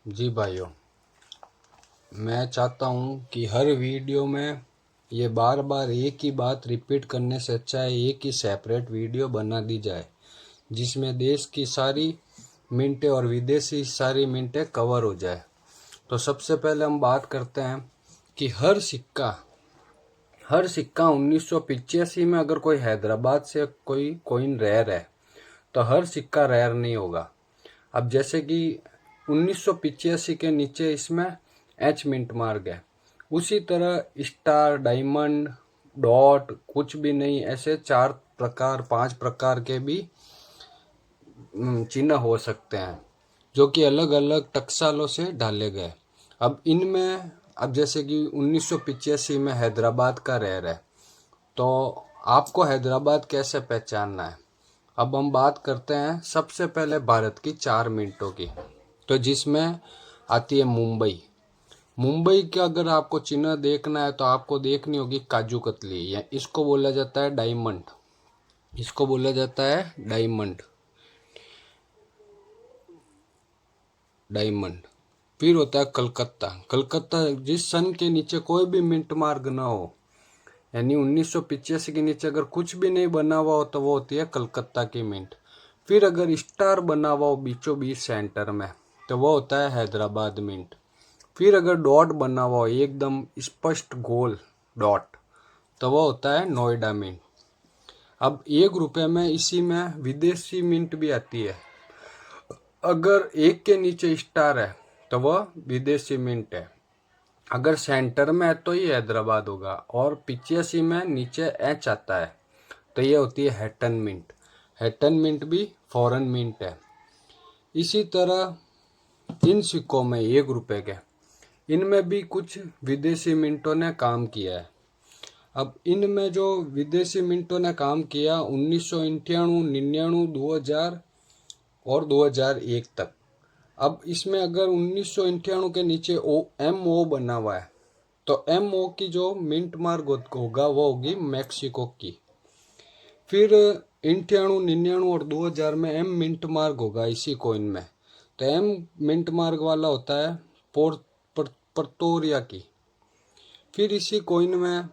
जी भाइयों, मैं चाहता हूँ कि हर वीडियो में ये बार बार एक ही बात रिपीट करने से अच्छा है एक ही सेपरेट वीडियो बना दी जाए जिसमें देश की सारी मिनटें और विदेशी सारी मिनटें कवर हो जाए। तो सबसे पहले हम बात करते हैं कि हर सिक्का 1985 में अगर कोई हैदराबाद से कोई कॉइन रेयर है तो हर सिक्का रेयर नहीं होगा। अब जैसे कि 1985 के नीचे इसमें एच मिंट मार्क है, उसी तरह स्टार, डायमंड, डॉट कुछ भी नहीं, ऐसे 4 प्रकार 5 प्रकार के भी चिन्ह हो सकते हैं जो कि अलग अलग टकसालों से डाले गए। अब जैसे कि 1985 में हैदराबाद का रेयर है, तो आपको हैदराबाद कैसे पहचानना है। अब हम बात करते हैं सबसे पहले भारत की 4 मिनटों की, तो जिसमें आती है मुंबई। मुंबई का अगर आपको चिन्ह देखना है तो आपको देखनी होगी काजू कतली, या इसको बोला जाता है डायमंड। इसको बोला जाता है डायमंड। डायमंड फिर होता है कलकत्ता। कलकत्ता जिस सन के नीचे कोई भी मिंट मार्क ना हो, यानी 1985 के नीचे अगर कुछ भी नहीं बना हुआ हो तो वो होती है कलकत्ता की मिंट। फिर अगर स्टार बना हुआ हो बीचों बीच सेंटर में तो वो होता है हैदराबाद मिंट। फिर अगर डॉट बना हुआ हो एकदम स्पष्ट गोल डॉट तो वो होता है नोएडा मिंट। अब ₹1 में इसी में विदेशी मिंट भी आती है। अगर एक के नीचे स्टार है तो वह विदेशी मिंट है। अगर सेंटर में है तो ये हैदराबाद होगा, और 85 में नीचे एच आता है तो ये होती है हैटन मिंट। हैटन मिंट भी फॉरेन मिंट है। इसी तरह इन सिक्कों में ₹1 के, इनमें भी कुछ विदेशी मिंटों ने काम किया है। अब इनमें जो विदेशी मिंटों ने काम किया 1998, 99, 2000 और 2001 तक। अब इसमें अगर 1998 के नीचे MO बना हुआ है तो MO की जो मिंट मार्क होगा वो होगी मैक्सिको की। फिर 98, 99 और 2000 में M मिंट मार्क होगा इसी कॉइन में, तो M मिंट मार्क वाला होता है पर्तोरिया की। फिर इसी कॉइन में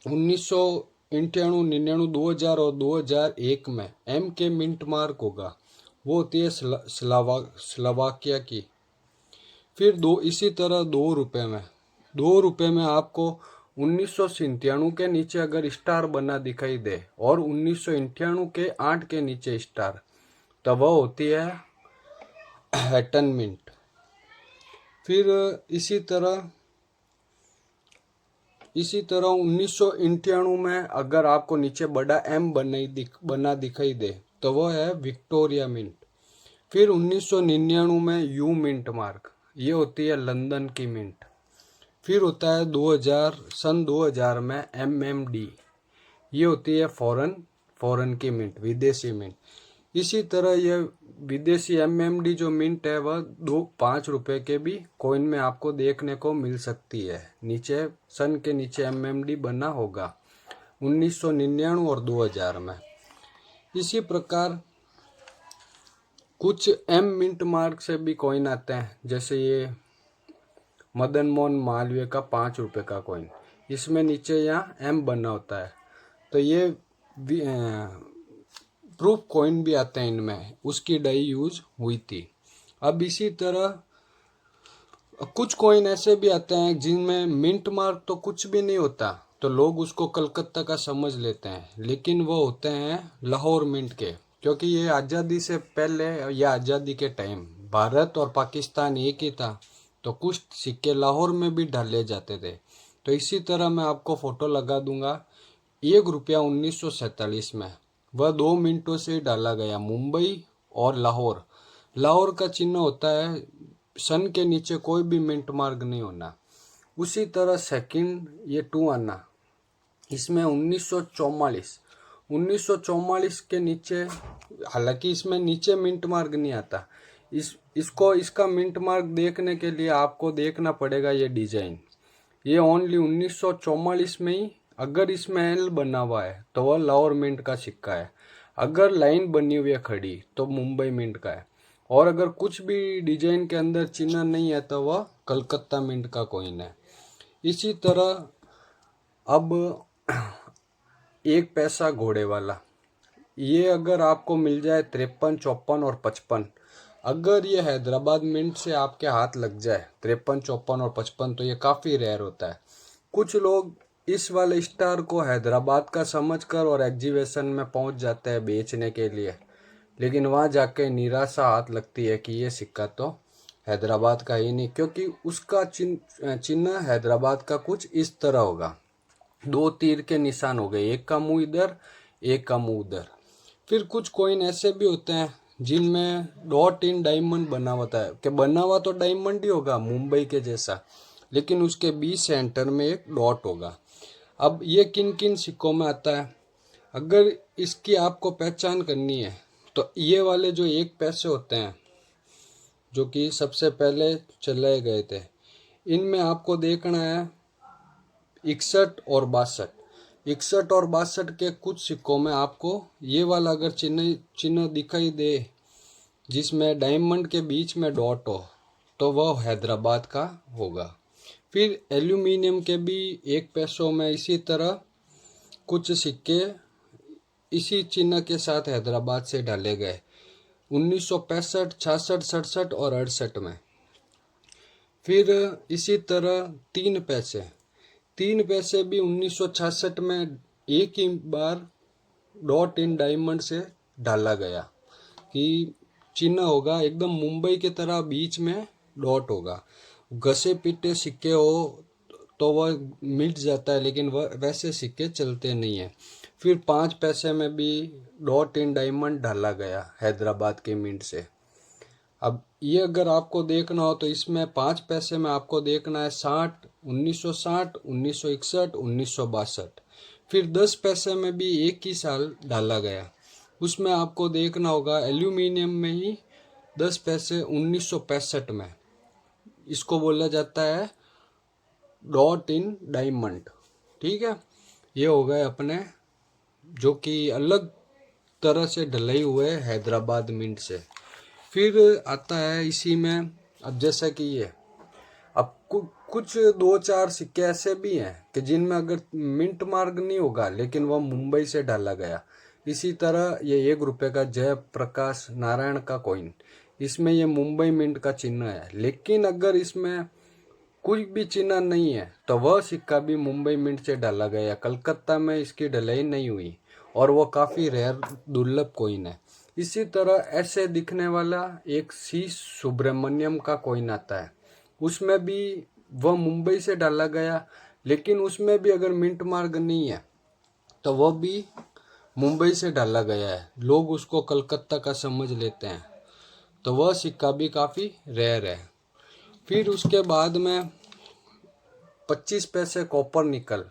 1998, 99, 2000 और 2001 में M के मिंट मार्क होगा, वो होती है स्लोवाकिया की। फिर इसी तरह ₹2 में आपको 1997 के नीचे अगर स्टार बना दिखाई दे और 1998 के 8 के नीचे स्टार, तो वह होती है हैटन मिंट। फिर इसी तरह 1998 में अगर आपको नीचे बड़ा M बना दिखाई दे तो वह है विक्टोरिया मिंट। फिर 1999 में यू मिंट मार्क, ये होती है लंदन की मिंट। फिर होता है 2000 में MMD, ये होती है फॉरेन की मिंट, विदेशी मिंट। इसी तरह यह विदेशी MMD जो मिंट है वह ₹5 के भी कॉइन में आपको देखने को मिल सकती है। नीचे सन के नीचे MMD बना होगा 1999 और 2000 में। इसी प्रकार कुछ M मिंट मार्क से भी कॉइन आते हैं, जैसे ये मदन मोहन मालवीय का ₹5 का कॉइन, इसमें नीचे यहाँ M बना होता है, तो ये प्रूफ कॉइन भी आते हैं, इनमें उसकी डाई यूज हुई थी। अब इसी तरह कुछ कॉइन ऐसे भी आते हैं जिनमें मिंट मार्क तो कुछ भी नहीं होता, तो लोग उसको कलकत्ता का समझ लेते हैं, लेकिन वो होते हैं लाहौर मिंट के, क्योंकि ये आज़ादी से पहले या आज़ादी के टाइम भारत और पाकिस्तान एक ही था, तो कुछ सिक्के लाहौर में भी डाले जाते थे। तो इसी तरह मैं आपको फोटो लगा दूंगा। ₹1 1947 में वह 2 मिनटों से डाला गया, मुंबई और लाहौर। लाहौर का चिन्ह होता है सन के नीचे कोई भी मिंट मार्क नहीं होना। उसी तरह सेकंड ये 2 आना, इसमें 1944 के नीचे, हालांकि इसमें नीचे मिंट मार्क नहीं आता, इसका मिंट मार्क देखने के लिए आपको देखना पड़ेगा ये डिजाइन। ये ओनली 1944 में ही, अगर इसमें एल बना हुआ है तो वह लाहौर मिंट का सिक्का है, अगर लाइन बनी हुई है खड़ी तो मुंबई मिंट का है। और अगर कुछ भी डिजाइन के अंदर चिन्ह नहीं है तो वह कलकत्ता मिंट का कॉइन है। इसी तरह अब 1 पैसा घोड़े वाला, ये अगर आपको मिल जाए 53, 54 और 55, अगर ये हैदराबाद मिंट से आपके हाथ लग जाए 53, 54 और 55, तो ये काफ़ी रेयर होता है। कुछ लोग इस वाले स्टार को हैदराबाद का समझकर और एग्जीबिशन में पहुंच जाते हैं बेचने के लिए, लेकिन वहां जाके निराशा हाथ लगती है कि ये सिक्का तो हैदराबाद का ही नहीं, क्योंकि उसका चिन्ह हैदराबाद का कुछ इस तरह होगा। 2 तीर के निशान हो गए, एक का मुंह इधर, एक का मुंह उधर। फिर कुछ कॉइन ऐसे भी होते हैं जिनमें डॉट इन डायमंड बना होता है, कि बना हुआ तो डायमंड ही होगा मुंबई के जैसा, लेकिन उसके बीच सेंटर में एक डॉट होगा। अब ये किन किन सिक्कों में आता है, अगर इसकी आपको पहचान करनी है तो ये वाले जो 1 पैसे होते हैं, जो कि सबसे पहले चलाए गए थे, इनमें आपको देखना है 61 और 62। 61 और 62 के कुछ सिक्कों में आपको ये वाला अगर चिन्ह दिखाई दे जिसमें डायमंड के बीच में डॉट हो, तो वह हैदराबाद का होगा। फिर एल्यूमिनियम के भी 1 पैसों में इसी तरह कुछ सिक्के इसी चिन्ह के साथ हैदराबाद से डाले गए 1965, 66, 67 और 68 में। फिर इसी तरह 3 पैसे, 3 पैसे भी 1966 में एक ही बार डॉट इन डायमंड से डाला गया कि चिन्ह होगा एकदम मुंबई की तरह, बीच में डॉट होगा। घसे पीटे सिक्के हो तो वह मिट जाता है, लेकिन वह वैसे सिक्के चलते नहीं है। फिर 5 पैसे में भी डॉट इन डायमंड डाला गया हैदराबाद के मिंट से। अब ये अगर आपको देखना हो तो इसमें 5 पैसे में आपको देखना है 60, 1960, 1961, 1962। फिर 10 पैसे में भी एक ही साल डाला गया, उसमें आपको देखना होगा एल्यूमिनियम में ही 10 पैसे 1965 में। इसको बोला जाता है डॉट इन डायमंड। ठीक है, ये हो गए अपने जो कि अलग तरह से ढले हुए हैदराबाद मिंट से। फिर आता है इसी में, अब जैसा कि ये अब कुछ 2-4 सिक्के ऐसे भी हैं कि जिनमें अगर मिंट मार्क नहीं होगा लेकिन वह मुंबई से डाला गया। इसी तरह ये 1 रुपये का जयप्रकाश नारायण का कॉइन, इसमें ये मुंबई मिंट का चिन्ह है, लेकिन अगर इसमें कोई भी चिन्ह नहीं है तो वह सिक्का भी मुंबई मिंट से डाला गया। कलकत्ता में इसकी ढलाई नहीं हुई और वो काफ़ी रेयर दुर्लभ कॉइन है। इसी तरह ऐसे दिखने वाला एक सी सुब्रमण्यम का कॉइन आता है, उसमें भी वह मुंबई से डाला गया, लेकिन उसमें भी अगर मिंट मार्क नहीं है तो वह भी मुंबई से डाला गया है, लोग उसको कलकत्ता का समझ लेते हैं, तो वह सिक्का भी काफ़ी रेयर है। फिर उसके बाद में 25 पैसे कॉपर निकल,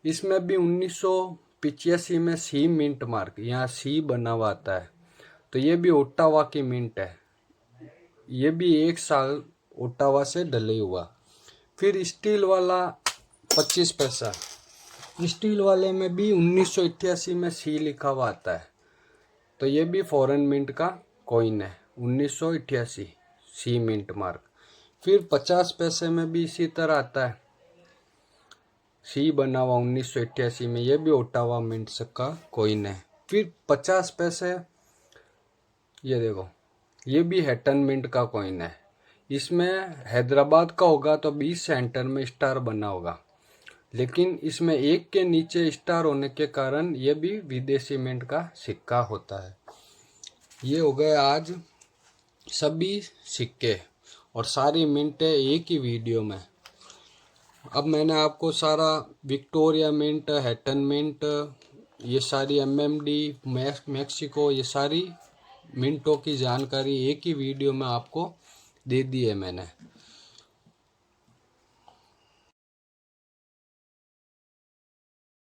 इसमें भी 1985 में सी मिंट मार्क, यहाँ सी बना हुआ आता है, तो ये भी ओट्टावा की मिंट है, ये भी 1 साल ओट्टावा से डले हुआ। फिर स्टील वाला 25 पैसा, स्टील वाले में भी 1988 में सी लिखा हुआ आता है, तो ये भी फॉरेन मिंट का कॉइन है 1988 सी मिंट मार्क। फिर 50 पैसे में भी इसी तरह आता है सी बना हुआ 1988 में, ये भी ओट्टावा मिंट का कॉइन है। फिर 50 पैसे ये देखो, ये भी हैटन मिंट का कॉइन है, इसमें हैदराबाद का होगा तो बीच सेंटर में स्टार बना होगा, लेकिन इसमें 1 के नीचे स्टार होने के कारण ये भी विदेशी मिंट का सिक्का होता है। ये हो गए आज सभी सिक्के और सारी मिंटें एक ही वीडियो में। अब मैंने आपको सारा विक्टोरिया मिंट, हैटन मिंट, ये सारी MMD, मैक्सिको, ये सारी मिंटों की जानकारी एक ही वीडियो में आपको दे दी है मैंने।